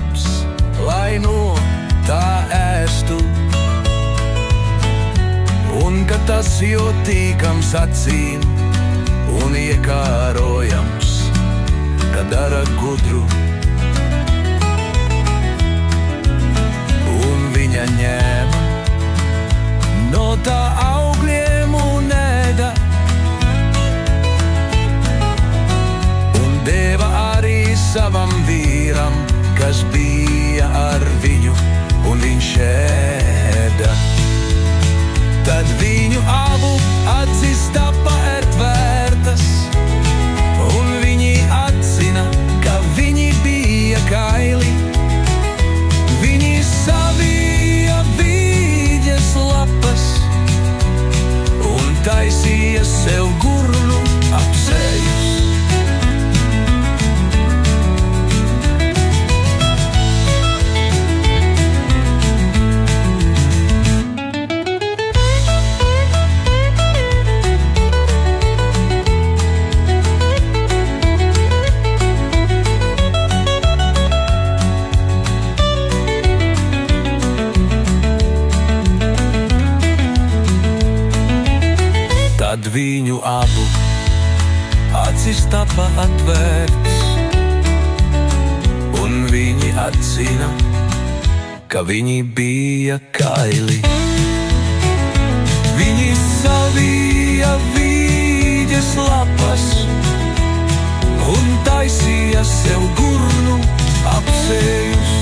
labs, lai no tā ēstu. Un ka tas jūtīkams acīm un iekārojams, ka dara gudru. Un viņa ņēma no tā augļiem un ēda, un deva arī savam vīram, kas bija ar viņu, un viņš ēda. Tad viņu abu acis tapa atvērtas, un viņi atzina, ka viņi bija kaili. Viņi savija vīģes lapas un taisīja sev gurnu apsējus. Tad viņu abu acis tapa atvērtas, un viņi atzina, ka viņi bija kaili. Viņi savija vīģes lapas un taisīja sev gurnu apsējus.